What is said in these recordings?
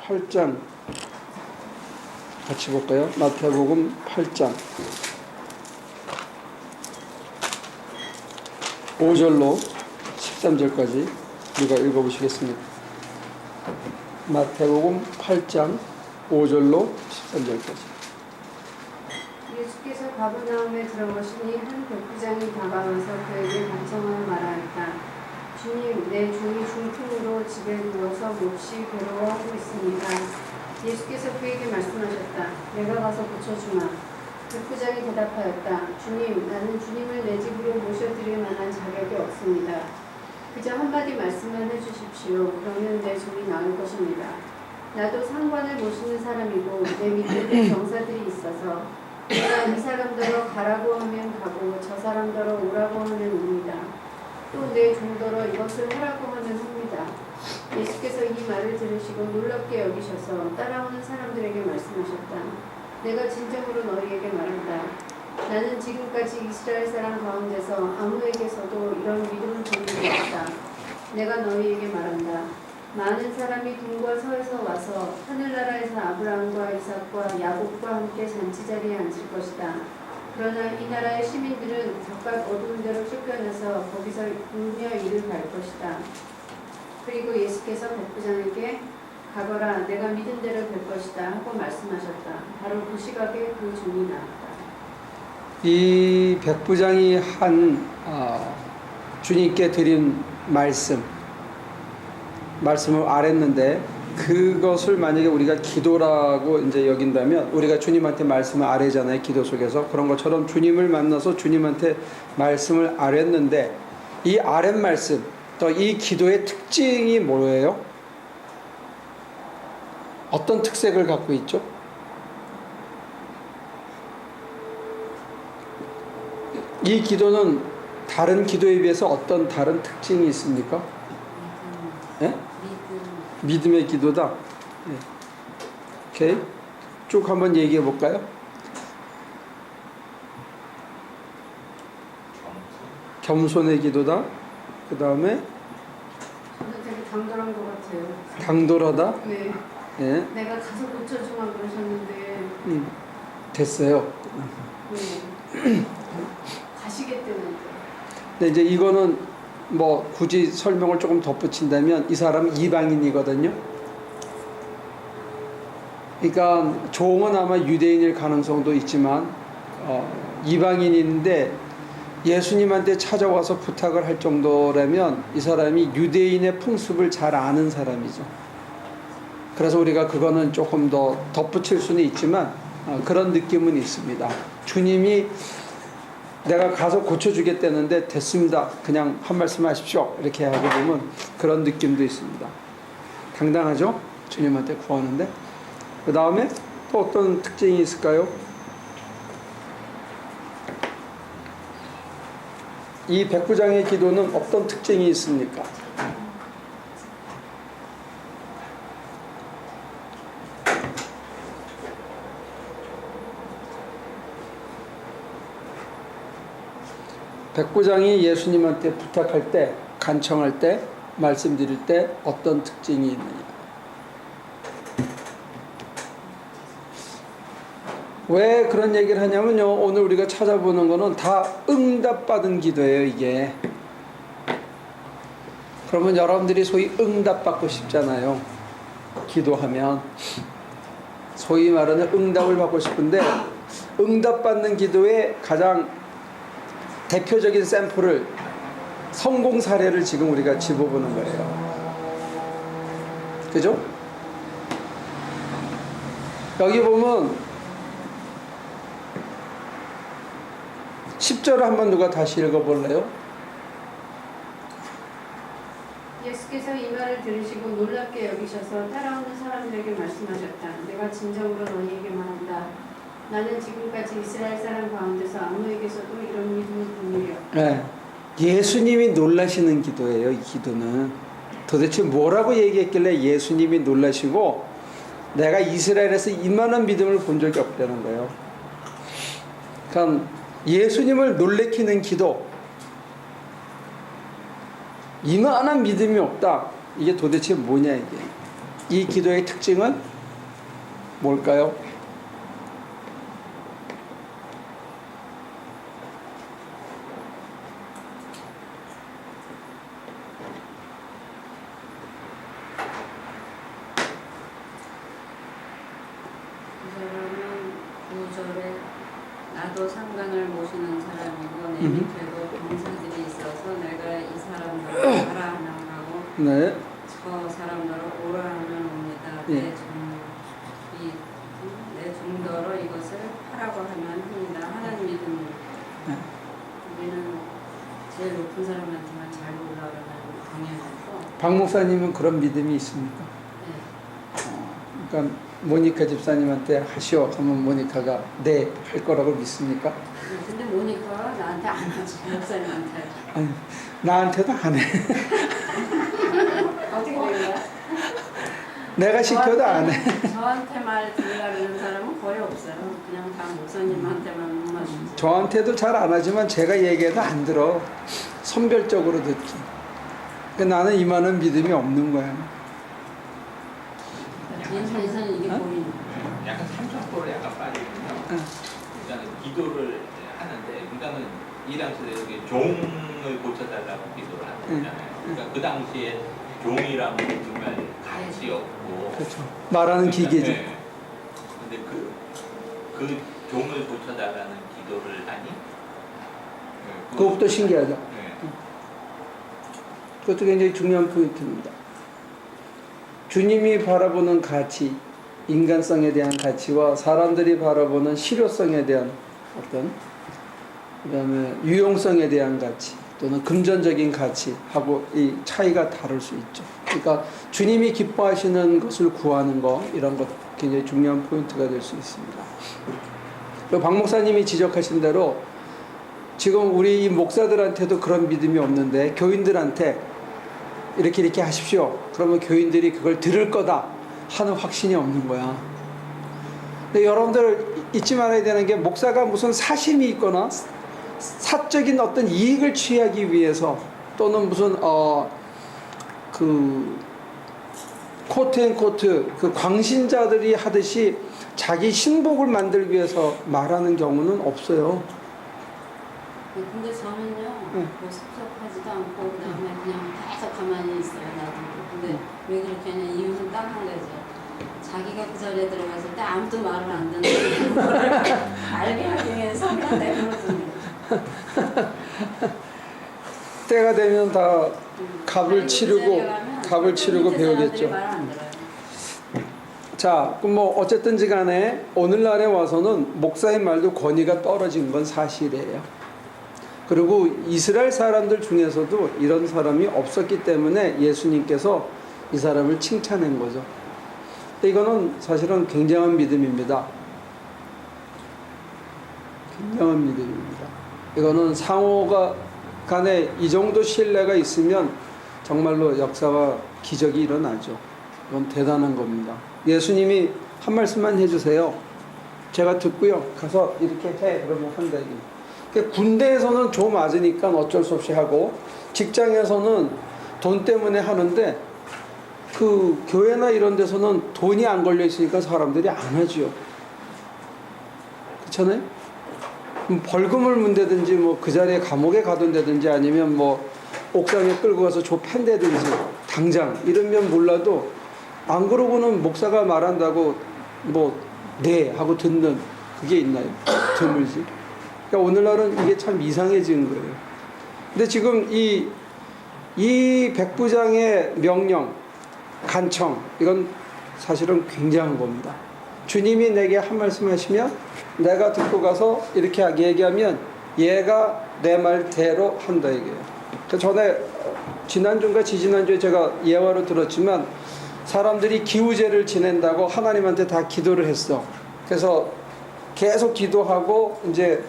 8장 같이 볼까요? 마태복음 8장 5절로 13절까지 누가 읽어보시겠습니다. 마태복음 8장 5절로 13절까지. 예수께서 가버나움에 들어가시니 한 백부장이 다가와서 그에게 간청하여 말하였다. 주님, 내 종이 중풍으로 집에 누워서 몹시 괴로워하고 있습니다. 예수께서 그에게 말씀하셨다. 내가 가서 고쳐주마. 백부장이 대답하였다. 주님, 나는 주님을 내 집으로 모셔드릴 만한 자격이 없습니다. 그저 한마디 말씀만 해주십시오. 그러면 내 종이 나을 것입니다. 나도 상관을 모시는 사람이고 내 밑에 병사들이 있어서 내가 이 사람더러 가라고 하면 가고 저 사람더러 오라고 하면 옵니다. 또 내 종더러 이것을 하라고 하면 합니다. 예수께서 이 말을 들으시고 놀랍게 여기셔서 따라오는 사람들에게 말씀하셨다. 내가 진정으로 너희에게 말한다. 나는 지금까지 이스라엘 사람 가운데서 아무에게서도 이런 믿음을 본 적이 없다. 내가 너희에게 말한다. 많은 사람이 동과 서에서 와서 하늘나라에서 아브라함과 이삭과 야곱과 함께 잔치자리에 앉을 것이다. 그러나 이 나라의 시민들은 각각 어두운 데로 쫓겨나서 거기서 울며 이를 갈 것이다. 그리고 예수께서 백부장에게 가거라, 내가 믿은 대로 될 것이다 하고 말씀하셨다. 바로 그 시각에 그 종이 나왔다. 이 백부장이 한 주님께 드린 말씀을 아랬는데, 그것을 만약에 우리가 기도라고 이제 여긴다면, 우리가 주님한테 말씀을 아뢰잖아요, 기도 속에서. 그런 것처럼 주님을 만나서 주님한테 말씀을 아뢰는데, 이 아랫 말씀, 또 이 기도의 특징이 뭐예요? 어떤 특색을 갖고 있죠? 이 기도는 다른 기도에 비해서 어떤 다른 특징이 있습니까? 예? 믿음의 기도다. 예. 오케이. 쭉 한번 얘기해 볼까요? 겸손의 기도다. 그 다음에 저는 되게 당돌한 것 같아요. 당돌하다. 네. 예. 내가 가서 고쳐주마 그러셨는데 됐어요. 네. 가시겠다는데. 근데 이제 이거는 뭐 굳이 설명을 조금 덧붙인다면, 이 사람은 이방인이거든요. 그러니까 종은 아마 유대인일 가능성도 있지만 이방인인데 예수님한테 찾아와서 부탁을 할 정도라면 이 사람이 유대인의 풍습을 잘 아는 사람이죠. 그래서 우리가 그거는 조금 더 덧붙일 수는 있지만 그런 느낌은 있습니다. 주님이 내가 가서 고쳐주겠다는데 됐습니다, 그냥 한 말씀 하십시오, 이렇게 하고 보면 그런 느낌도 있습니다. 당당하죠? 주님한테 구하는데. 그 다음에 또 어떤 특징이 있을까요? 이 백부장의 기도는 어떤 특징이 있습니까? 백부장이 예수님한테 부탁할 때, 간청할 때, 말씀드릴 때 어떤 특징이 있느냐? 왜 그런 얘기를 하냐면요, 오늘 우리가 찾아보는 거는 다 응답받은 기도예요, 이게. 그러면 여러분들이 소위 응답받고 싶잖아요. 기도하면 소위 말하는 응답을 받고 싶은데, 응답받는 기도의 가장 대표적인 샘플을, 성공 사례를 지금 우리가 짚어보는 거예요. 그죠? 여기 보면 10절을 한번 누가 다시 읽어볼래요? 예수께서 이 말을 들으시고 놀랍게 여기셔서 따라오는 사람들에게 말씀하셨다. 내가 진정으로 너희에게 말한다. 나는 지금까지 이스라엘 사람 가운데서 아무에게서도 이런 믿음을 본 일이 없다. 네. 예수님이 놀라시는 기도예요, 이 기도는. 도대체 뭐라고 얘기했길래 예수님이 놀라시고 내가 이스라엘에서 이만한 믿음을 본 적이 없다는 거예요. 그러니까 예수님을 놀래키는 기도, 이만한 믿음이 없다, 이게 도대체 뭐냐 이게. 이 기도의 특징은 뭘까요? 그 사람은 9절에 나도 상관을 모시는 사람이고 내 음. 밑에도 병사들이 있어서 내가 이 사람들을 가라 하면 가고 네. 저 사람들을 오라 하면 옵니다. 예. 내 정도로 이것을 하라고 하면 합니다. 하는 믿음입니다. 네. 우리는 제일 높은 사람한테만 잘 올라가는 경향이고 박 목사님은 그런 믿음이 있습니까? 네. 그러니까 모니카 집사님한테 하시오 하면 모니카가 네 할 거라고 믿습니까? 근데 모니카가 나한테 안 하지. 목사님한테. 아니, 나한테도 안 해. 어떻게 된 거야? 내가 시켜도 안 해. 저한테 말 들으려는 사람은 거의 없어요. 그냥 다 목사님한테만 맞추지. 저한테도 잘 안 하지만 제가 얘기해도 안 들어. 선별적으로 듣지. 그러니까 나는 이만한 믿음이 없는 거야. 인생에서는 이게 보이는 약간 삼천포를 약간 빠지거든요. 일단은 기도를 하는데, 그러니까는 이 당시에 종을 고쳐달라고 기도를 하는 거잖아요. 그러니까 그 당시에 종이라면 정말 가치 없고. 그렇죠. 말하는 기계죠. 네. 근데 그 종을 고쳐달라는 기도를 하니. 그것부터 신기하죠. 네. 그것도 굉장히 중요한 포인트입니다. 주님이 바라보는 가치, 인간성에 대한 가치와 사람들이 바라보는 실효성에 대한 어떤 그다음에 유용성에 대한 가치 또는 금전적인 가치하고 이 차이가 다를 수 있죠. 그러니까 주님이 기뻐하시는 것을 구하는 거 이런 것 굉장히 중요한 포인트가 될 수 있습니다. 그리고 박 목사님이 지적하신 대로 지금 우리 이 목사들한테도 그런 믿음이 없는데 교인들한테 이렇게 하십시오. 그러면 교인들이 그걸 들을 거다 하는 확신이 없는 거야. 근데 여러분들 잊지 말아야 되는 게 목사가 무슨 사심이 있거나 사적인 어떤 이익을 취하기 위해서 또는 무슨 그 코트앤코트 그 광신자들이 하듯이 자기 신복을 만들기 위해서 말하는 경우는 없어요. 근데 저는요, 뭐 섭섭하지도 않고, 그 다음에 그냥 계속 가만히 있어요, 나도. 근데 왜 그렇게 하냐, 이유는 딱 한 가지. 자기가 그 자리에 들어갔을 때 아무도 말을 안 듣는 거를 알게 하기 위해서 그냥 내버려두는 거죠. 때가 되면 다 값을 치르고 배우겠죠. 자, 그럼 뭐 어쨌든지 간에 오늘날에 와서는 목사의 말도 권위가 떨어진 건 사실이에요. 그리고 이스라엘 사람들 중에서도 이런 사람이 없었기 때문에 예수님께서 이 사람을 칭찬한 거죠. 이거는 사실은 굉장한 믿음입니다. 굉장한 믿음입니다. 이거는 상호가 간에 이 정도 신뢰가 있으면 정말로 역사와 기적이 일어나죠. 이건 대단한 겁니다. 예수님이 한 말씀만 해주세요. 제가 듣고요. 가서 이렇게 해. 그러면 한다. 군대에서는 조 맞으니까 어쩔 수 없이 하고 직장에서는 돈 때문에 하는데 그 교회나 이런 데서는 돈이 안 걸려 있으니까 사람들이 안 하죠. 그렇잖아요? 벌금을 문대든지 뭐 그 자리에 감옥에 가둔다든지 아니면 뭐 옥상에 끌고 가서 조 팬다든지 당장 이러면 몰라도 안 그러고는 목사가 말한다고 뭐 네 하고 듣는 그게 있나요? 드물지. 그러니까 오늘날은 이게 참 이상해진 거예요. 근데 지금 이 백부장의 명령, 간청, 이건 사실은 굉장한 겁니다. 주님이 내게 한 말씀 하시면 내가 듣고 가서 이렇게 얘기하면 얘가 내 말대로 한다 이게요. 전에 지난주인가 지지난주에 제가 예화로 들었지만 사람들이 기우제를 지낸다고 하나님한테 다 기도를 했어. 그래서 계속 기도하고 이제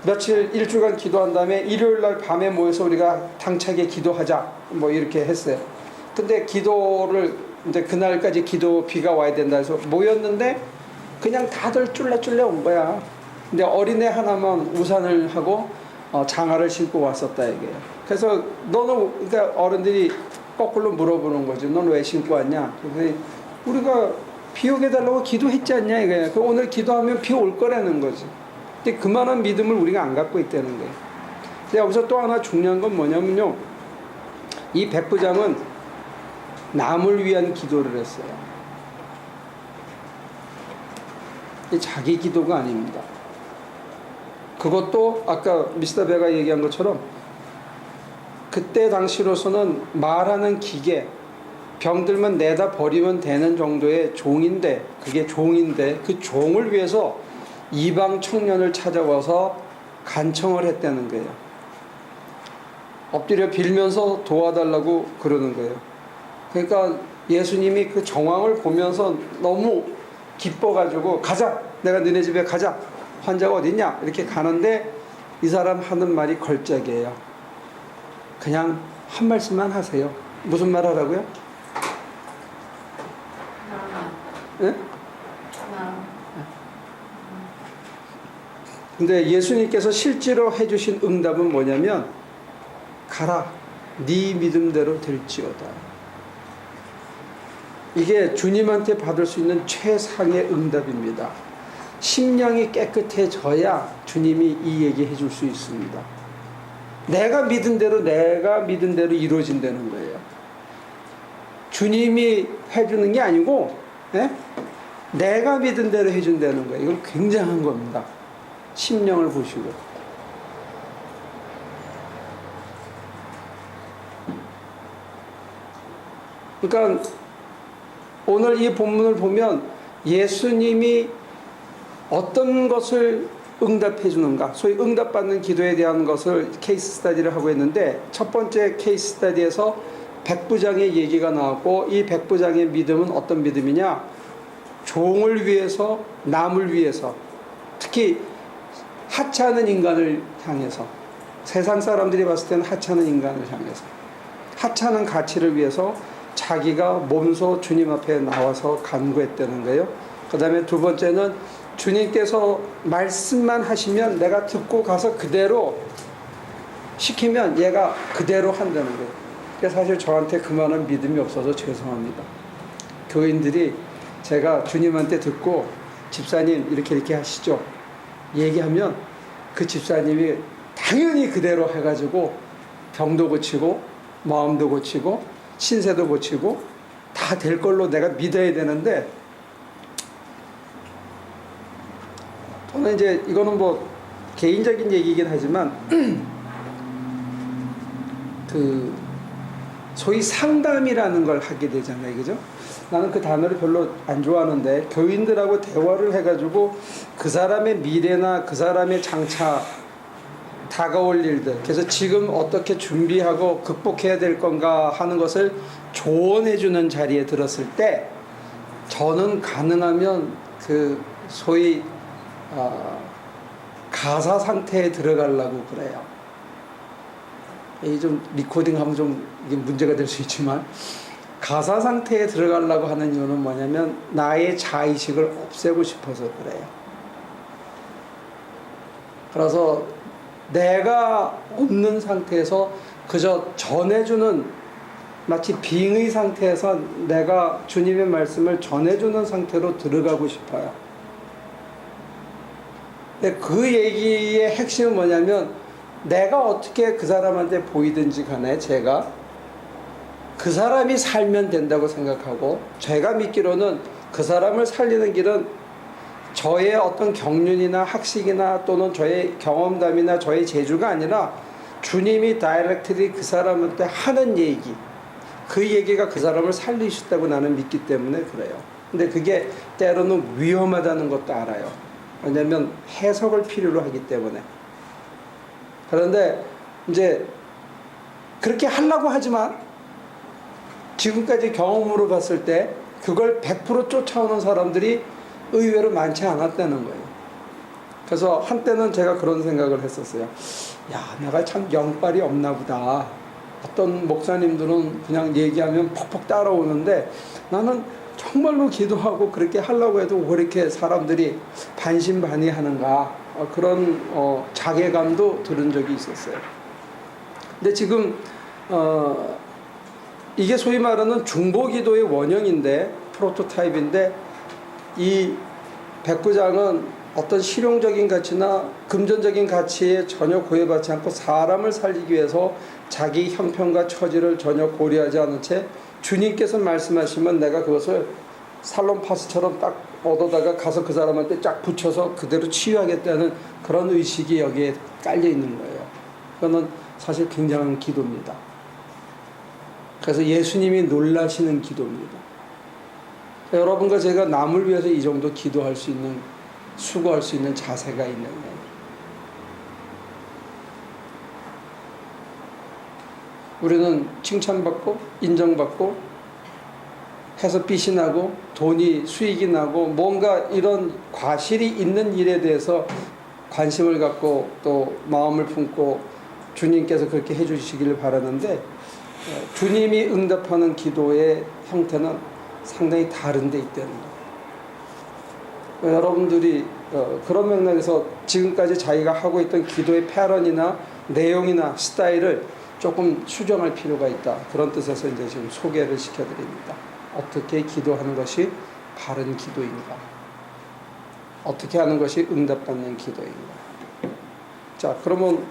며칠 일주간 기도한 다음에 일요일 날 밤에 모여서 우리가 당차게 기도하자 뭐 이렇게 했어요. 근데 기도를 이제 그날까지 기도 비가 와야 된다 해서 모였는데 그냥 다들 쫄래쫄래 온 거야. 근데 어린애 하나만 우산을 하고 장화를 신고 왔었다 이게요. 그래서 너는 그러니까 어른들이 거꾸로 물어보는 거지. 넌 왜 신고 왔냐? 그래서 우리가 비 오게 달라고 기도했지 않냐 이거야. 그 오늘 기도하면 비 올 거라는 거지. 근데 그만한 믿음을 우리가 안 갖고 있다는 거예요. 근데 여기서 또 하나 중요한 건 뭐냐면요. 이 백부장은 남을 위한 기도를 했어요. 이 자기 기도가 아닙니다. 그것도 아까 미스터 베가 얘기한 것처럼 그때 당시로서는 말하는 기계, 병들면 내다 버리면 되는 정도의 종인데, 그게 종인데 그 종을 위해서 이방 청년을 찾아와서 간청을 했다는 거예요. 엎드려 빌면서 도와달라고 그러는 거예요. 그러니까 예수님이 그 정황을 보면서 너무 기뻐가지고 가자, 내가 너네 집에 가자, 환자가 어딨냐 이렇게 가는데 이 사람 하는 말이 걸작이에요. 그냥 한 말씀만 하세요. 무슨 말 하라고요? 네? 근데 예수님께서 실제로 해주신 응답은 뭐냐면 가라, 네 믿음대로 될지어다. 이게 주님한테 받을 수 있는 최상의 응답입니다. 심령이 깨끗해져야 주님이 이 얘기 해줄 수 있습니다. 내가 믿은 대로 이루어진다는 거예요. 주님이 해주는 게 아니고 내가 믿은 대로 해준다는 거예요. 이건 굉장한 겁니다. 심령을 보시고. 그러니까 오늘 이 본문을 보면 예수님이 어떤 것을 응답해 주는가, 소위 응답받는 기도에 대한 것을 케이스 스터디를 하고 있는데, 첫 번째 케이스 스터디에서 백부장의 얘기가 나왔고, 이 백부장의 믿음은 어떤 믿음이냐, 종을 위해서, 남을 위해서, 특히 하찮은 인간을 향해서, 세상 사람들이 봤을 때는 하찮은 인간을 향해서, 하찮은 가치를 위해서 자기가 몸소 주님 앞에 나와서 간구했다는 거예요. 그 다음에 두 번째는 주님께서 말씀만 하시면 내가 듣고 가서 그대로 시키면 얘가 그대로 한다는 거예요. 그러니까 사실 저한테 그만한 믿음이 없어서 죄송합니다. 교인들이 제가 주님한테 듣고 집사님 이렇게 하시죠 얘기하면 그 집사님이 당연히 그대로 해가지고 병도 고치고 마음도 고치고 신세도 고치고 다 될 걸로 내가 믿어야 되는데, 저는 이제 이거는 뭐 개인적인 얘기이긴 하지만 그 소위 상담이라는 걸 하게 되잖아요, 그죠? 나는 그 단어를 별로 안 좋아하는데 교인들하고 대화를 해가지고 그 사람의 미래나 그 사람의 장차 다가올 일들, 그래서 지금 어떻게 준비하고 극복해야 될 건가 하는 것을 조언해주는 자리에 들었을 때 저는 가능하면 그 소위 가사 상태에 들어가려고 그래요. 이 좀 리코딩하면 좀 이게 문제가 될 수 있지만, 가사 상태에 들어가려고 하는 이유는 뭐냐면 나의 자의식을 없애고 싶어서 그래요. 그래서 내가 없는 상태에서 그저 전해주는, 마치 빙의 상태에서 내가 주님의 말씀을 전해주는 상태로 들어가고 싶어요. 근데 그 얘기의 핵심은 뭐냐면 내가 어떻게 그 사람한테 보이든지 간에 제가 그 사람이 살면 된다고 생각하고, 제가 믿기로는 그 사람을 살리는 길은 저의 어떤 경륜이나 학식이나 또는 저의 경험담이나 저의 재주가 아니라 주님이 다이렉트리 그 사람한테 하는 얘기, 그 얘기가 그 사람을 살리셨다고 나는 믿기 때문에 그래요. 근데 그게 때로는 위험하다는 것도 알아요. 왜냐하면 해석을 필요로 하기 때문에. 그런데 이제 그렇게 하려고 하지만 지금까지 경험으로 봤을 때 그걸 100% 쫓아오는 사람들이 의외로 많지 않았다는 거예요. 그래서 한때는 제가 그런 생각을 했었어요. 야, 내가 참 영빨이 없나 보다. 어떤 목사님들은 그냥 얘기하면 퍽퍽 따라오는데 나는 정말로 기도하고 그렇게 하려고 해도 왜 이렇게 사람들이 반신반의하는가, 그런 자괴감도 들은 적이 있었어요. 근데 지금 이게 소위 말하는 중보기도의 원형인데, 프로토타입인데 이 백부장은 어떤 실용적인 가치나 금전적인 가치에 전혀 구애받지 않고 사람을 살리기 위해서 자기 형편과 처지를 전혀 고려하지 않은 채 주님께서 말씀하시면 내가 그것을 살롬파스처럼 딱 얻어다가 가서 그 사람한테 쫙 붙여서 그대로 치유하겠다는 그런 의식이 여기에 깔려 있는 거예요. 그거는 사실 굉장한 기도입니다. 그래서 예수님이 놀라시는 기도입니다. 여러분과 제가 남을 위해서 이 정도 기도할 수 있는, 수고할 수 있는 자세가 있는 거예요. 우리는 칭찬받고 인정받고 해서 빛이 나고 돈이 수익이 나고 뭔가 이런 과실이 있는 일에 대해서 관심을 갖고 또 마음을 품고 주님께서 그렇게 해주시기를 바라는데, 주님이 응답하는 기도의 형태는 상당히 다른 데 있다는 거예요. 여러분들이 그런 맥락에서 지금까지 자기가 하고 있던 기도의 패런이나 내용이나 스타일을 조금 수정할 필요가 있다. 그런 뜻에서 이제 지금 소개를 시켜드립니다. 어떻게 기도하는 것이 바른 기도인가? 어떻게 하는 것이 응답받는 기도인가? 자, 그러면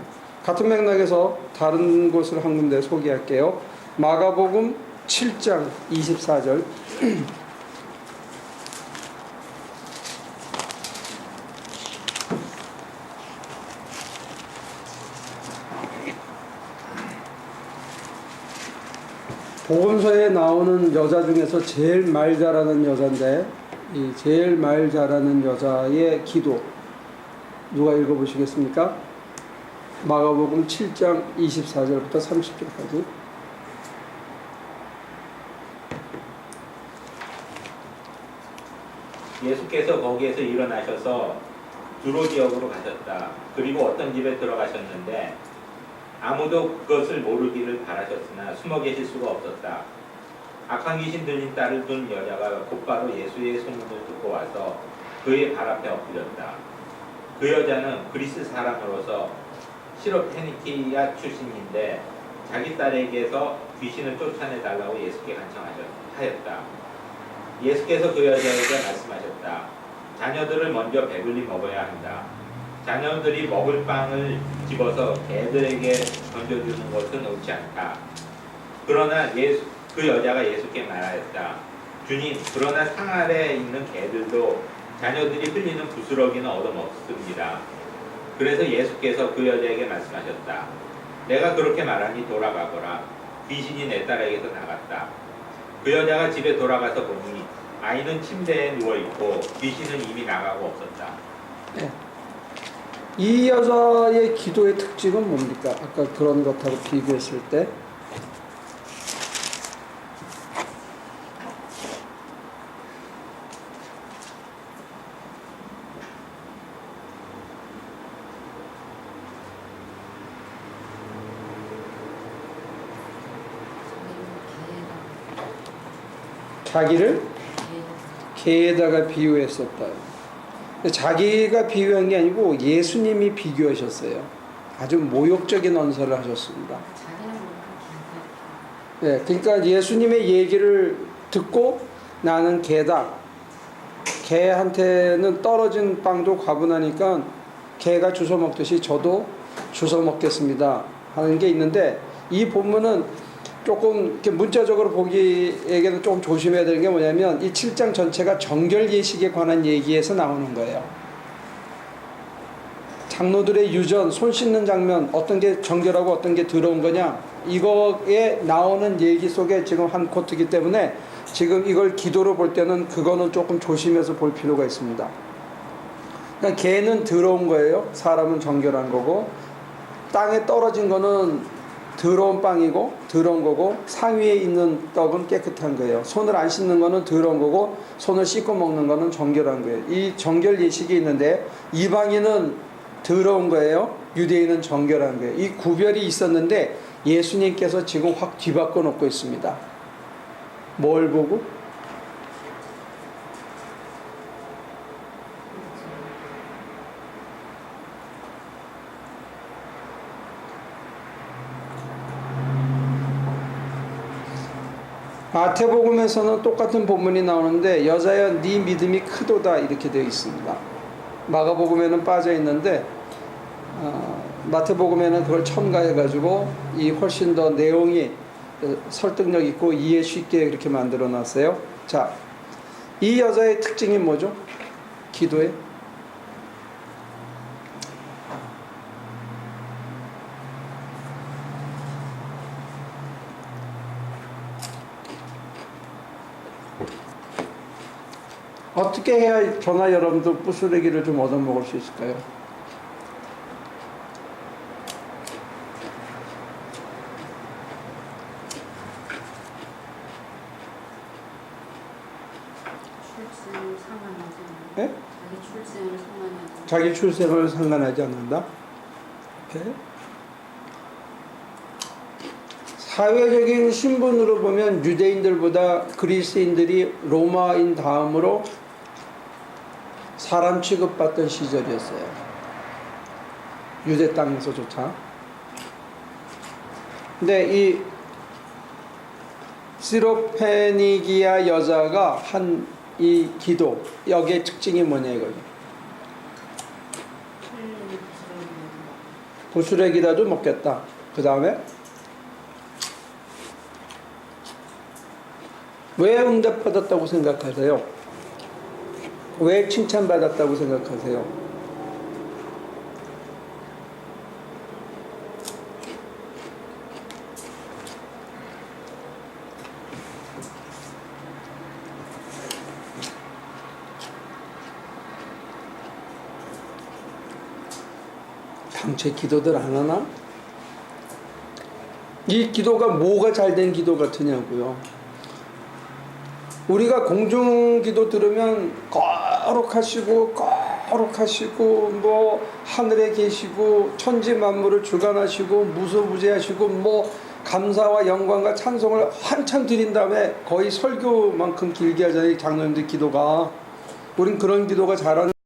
같은 맥락에서 다른 곳을 한 군데 소개할게요. 마가복음 7장 24절. 복음서에 나오는 여자 중에서 제일 말 잘하는 여자인데, 이 제일 말 잘하는 여자의 기도 누가 읽어보시겠습니까? 마가복음 7장 24절부터 30절까지. 예수께서 거기에서 일어나셔서 두로 지역으로 가셨다. 그리고 어떤 집에 들어가셨는데 아무도 그것을 모르기를 바라셨으나 숨어 계실 수가 없었다. 악한 귀신 들린 딸을 둔 여자가 곧바로 예수의 소문을 듣고 와서 그의 발 앞에 엎드렸다. 그 여자는 그리스 사람으로서 시로페니키아 출신인데 자기 딸에게서 귀신을 쫓아내달라고 예수께 간청하였다. 예수께서 그 여자에게 말씀하셨다. 자녀들을 먼저 배불리 먹어야 한다. 자녀들이 먹을 빵을 집어서 개들에게 던져주는 것은 옳지 않다. 그러나 그 여자가 예수께 말하였다. 주님, 그러나 상 아래에 있는 개들도 자녀들이 흘리는 부스러기는 얻어먹습니다. 그래서 예수께서 그 여자에게 말씀하셨다. 내가 그렇게 말하니 돌아가거라. 귀신이 내 딸에게서 나갔다. 그 여자가 집에 돌아가서 보니 아이는 침대에 누워있고 귀신은 이미 나가고 없었다. 네. 이 여자의 기도의 특징은 뭡니까? 아까 그런 것하고 비교했을 때 자기를 개에다가 비유했었다. 자기가 비유한 게 아니고 예수님이 비교하셨어요. 아주 모욕적인 언사를 하셨습니다. 네, 그러니까 예수님의 얘기를 듣고 나는 개다. 개한테는 떨어진 빵도 과분하니까 개가 주워 먹듯이 저도 주워 먹겠습니다 하는 게 있는데, 이 본문은 조금 이렇게 문자적으로 보기에는 조금 조심해야 되는 게 뭐냐면 이 7장 전체가 정결 예식에 관한 얘기에서 나오는 거예요. 장로들의 유전, 손 씻는 장면, 어떤 게 정결하고 어떤 게 더러운 거냐, 이거에 나오는 얘기 속에 지금 한 코트이기 때문에 지금 이걸 기도로 볼 때는 그거는 조금 조심해서 볼 필요가 있습니다. 그러니까 개는 더러운 거예요. 사람은 정결한 거고, 땅에 떨어진 거는 더러운 빵이고 더러운 거고, 상위에 있는 떡은 깨끗한 거예요. 손을 안 씻는 거는 더러운 거고 손을 씻고 먹는 거는 정결한 거예요. 이 정결 예식이 있는데 이방인은 더러운 거예요. 유대인은 정결한 거예요. 이 구별이 있었는데 예수님께서 지금 확 뒤바꿔 놓고 있습니다. 뭘 보고? 마태복음에서는 똑같은 본문이 나오는데 여자여 네 믿음이 크도다 이렇게 되어 있습니다. 마가복음에는 빠져 있는데 마태복음에는 그걸 첨가해 가지고 이 훨씬 더 내용이 설득력 있고 이해 쉽게 그렇게 만들어 놨어요. 자, 이 여자의 특징이 뭐죠? 기도에 어떻게 해야 저나 여러분도 부스러기를 좀 얻어먹을 수 있을까요? 출생을 상관하지 않는다. 네? 자기 출생을 상관하지 않는다. 자기 출생을 상관하지 않는다. 이렇게. 사회적인 신분으로 보면 유대인들보다 그리스인들이 로마인 다음으로 사람 취급받던 시절이었어요. 유대 땅에서조차. 근데 이 시로페니기아 여자가 한 이 기도, 여기에 특징이 뭐냐 이거죠. 부스러기라도 먹겠다. 그 다음에 왜 응답받았다고 생각하세요? 왜 칭찬받았다고 생각하세요? 당최 기도들 안 하나? 이 기도가 뭐가 잘된 기도 같으냐고요. 우리가 공중기도 들으면 거룩하시고 뭐 하늘에 계시고 천지 만물을 주관하시고 무소부재하시고 뭐 감사와 영광과 찬송을 한참 드린 다음에 거의 설교만큼 길게 하잖아요. 장로님들 기도가. 우린 그런 기도가 잘하는